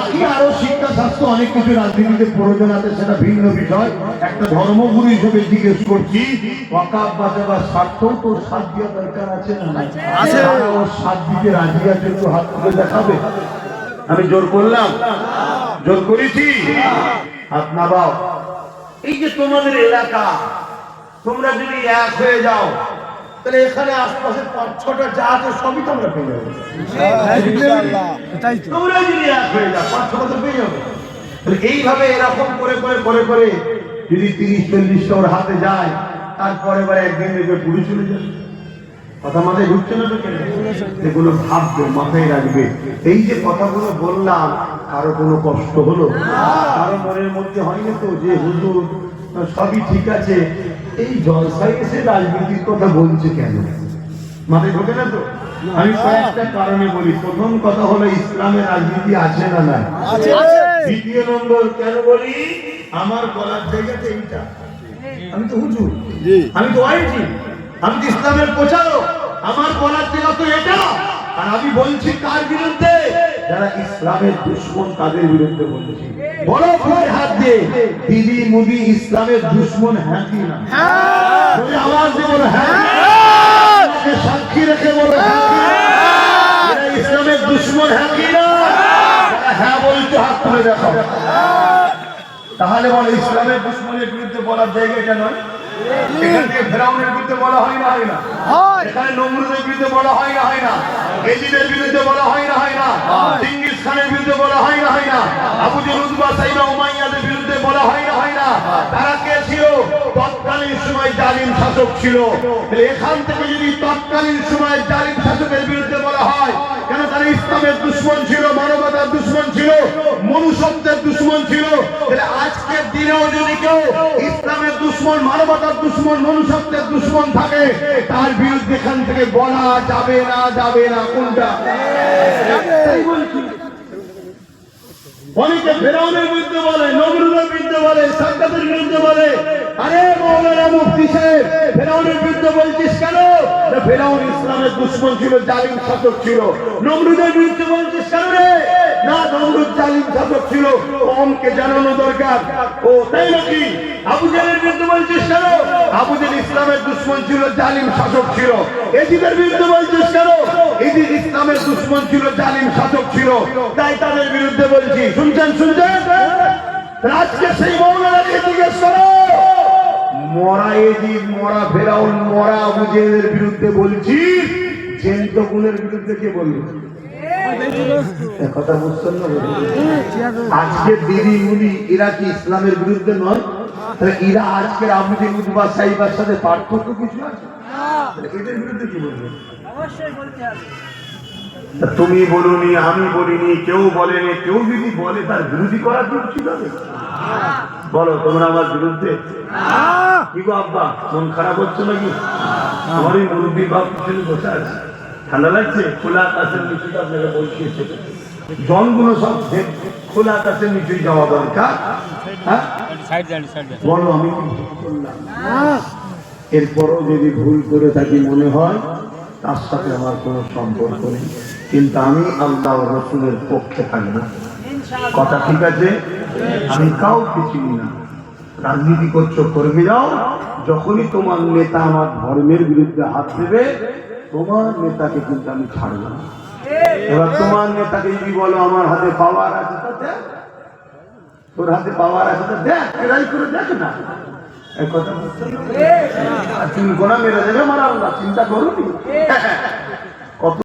বাকি আরো শিক্ষা শাস্ত্র অনেক কিছু রাজনীতিতে প্রয়োজন আছে, সেটা ভিন্ন বিষয়। একটা ধর্মগুরু হিসেবে জিজ্ঞেস করছি, ওয়াকাফ বাঁচাবার স্বার্থ তো সাথ দেওয়া দরকার আছে না? আছে। ও সাথ দিতে রাজি আছে, একটু হাত তুলে দেখাবে। আমি জোর করলাম? জোর করেছি? হাত নামাও। এই যে তোমাদের এলাকা, তোমরা যদি এক হয়ে যাও, তাহলে এখানে আশপাশে 5-6টা যা আছে সবই তোমরা পেয়ে যাবে। তোমরা যদি এক হয়ে যাও 5-6টা তো পেয়ে যাবে। তাহলে এইভাবে এরকম করে করে করে করে যদি 30-40টা ওর হাতে যায়, তারপরে এবার একদিন দেখবে পুরী চলে যাবে। কথা মাথায় ঢুকছে না? তো এগুলো ভাববে, মাথায় রাখবে। এই যে কথাগুলো বললাম, কারো কোনো কষ্ট হলো? কারো মনের মধ্যে হয়নি তো যে হুজুর সবই ঠিক আছে, এই জলসায় এসে রাজনীতির কথা বলছে কেন? মাথায় ঢোকে না তো? আমি কয়েকটা কারণে বলি। প্রথম কথা হলো, ইসলামের রাজনীতি আছে না নাই? দ্বিতীয় নম্বর কেন বলি, আমার বলার জায়গাতে এইটা। আমি তো হুজুর, আমি তো আইজি, আমি তো ইসলামের প্রচারক, আমার বলার জায়গা তো এটা। আর আমি বলছি কার বিরুদ্ধে? যারা ইসলামের দুশমন, তাদের বিরুদ্ধে বলছি। বড় করে হাত দিয়ে দিদি মুদি ইসলামের দুশমন হ্যাঁ কি না? আওয়াজ দিয়ে বলো হ্যাঁ। সাক্ষী রেখে বলো এরা ইসলামের দুশমন হ্যাঁ কি না? হ্যাঁ বলছো, হাত তুলে দেখো। তাহলে বলো ইসলামের দুশমনের বিরুদ্ধে বলার জায়গা এটা নয়? এখান থেকে ফেরাউনের বিরুদ্ধে বলা হয় না হয় না? এখানে নমরুদের বিরুদ্ধে বলা হয় না হয় না? এজিদের বিরুদ্ধে বলা হয় না হয় না? চিঙ্গিস খানের বিরুদ্ধে বলা হয় না হয় না? আবু জেহেল উতবা সাইবা উমাইয়াদের বিরুদ্ধে বলা হয় না হয় না? তারা কে ছিল? তৎকালীন সময় জালিম শাসক ছিল। এখান থেকে যদি তৎকালীন সময় জালিম শাসকের বিরুদ্ধে বলা হয়, কেন? তারা ইসলামের দুশমন ছিল, মানবতার দুশমন ছিল, মনুষ্যত্বের দুশমন ছিল। তাহলে আজকের দিনেও যদি কেউ ইসলামের দুশমন, মানবতার দুশমন, মনুষ্যত্বের দুশমন থাকে, তার বিরুদ্ধে এখান থেকে বলা যাবে না? যাবে না? কোনটা? অনেকে ফেরাউনের বিরুদ্ধে বলে, নমরুদের বিরুদ্ধে বলে, সাদ্দাতের বিরুদ্ধে বলে। আরে মৌলানা মুফতি সাহেব, ফেরাউনের বিরুদ্ধে বলছিস কেন? ফেরাউন ইসলামের দুশমন ছিল, জালিম শাসক ছিল। নমরুদের বিরুদ্ধে বলছিস কেন রে? না, নমরুদ জালিম শাসক ছিল, কওমকে জানানো দরকার। ও তাই নাকি? আবু জেহেলের বিরুদ্ধে বলছিস কেন? আবু জেহেল ইসলামের দুশমন ছিল, জালিম শাসক ছিল। এজিদের বিরুদ্ধে বলছিস কেন? এজিদ ইসলামের দুশমন ছিল, জালিম শাসক ছিল। তাই তাদের বিরুদ্ধে বলছি। শুনছেন? আজকে সেই মৌলানাকে জিজ্ঞেস করো, মরা এজিদ, মরা ফেরাউন, মরা আবু জেহেলের বিরুদ্ধে বলছি, জ্যান্ত গুণের বিরুদ্ধে কে বলবে? কথা বুঝছেন না? আজকে দিদি মুদি এরা কি ইসলামের বিরুদ্ধে নয়? তাহলে এরা আজকের আবু জেহেল উতবা সাইবার সাথে পার্থক্য কিছু আছে? এদের বিরুদ্ধে কি বলবে? অবশ্যই বলতে হবে। তুমি বলুনি, আমি বলিনি, কেউ বলেনি। কেউ যদি বলে, তার বিরোধী করার জন্য ছিল। বলো তোমরা আমার বিরুদ্ধে? কি গো আব্বা, মন খারাপ হচ্ছে নাকি? আমার এই মুরব্বী বাপ পিছনে বসে আছে, ঠান্ডা লাগছে? খোলা আকাশের নিচে আপনাকে বসিয়েছে, জলগুলো সব খোলা আকাশের নিচেই যাওয়া দরকার। বলো আমি কি ভুল করলাম? এরপরও যদি ভুল করে থাকি, মনে হয় তার সাথে আমার কোনো সম্পর্ক নেই, কিন্তু আমি আল্লাহ রসুলের পক্ষে থাকবো। কথা ঠিক আছে? আমি কাউকে চিনি না। রাজনীতি করছো, করবে যাও। যখনই তোমার নেতা আমার ধর্মের বিরুদ্ধে হাত দেবে, তোমার নেতাকে কিন্তু আমি ছাড়বো না। এবার তোমার নেতাকে যদি বলো আমার হাতে পাওয়ার আছে, তা দেখ, তোর হাতে পাওয়ার আছে তা দেখ, এরাই করে দেখ না। কথা বুঝতে হবে। আর তুমি গোনা মেরে দেবে, মারা চিন্তা করো নি।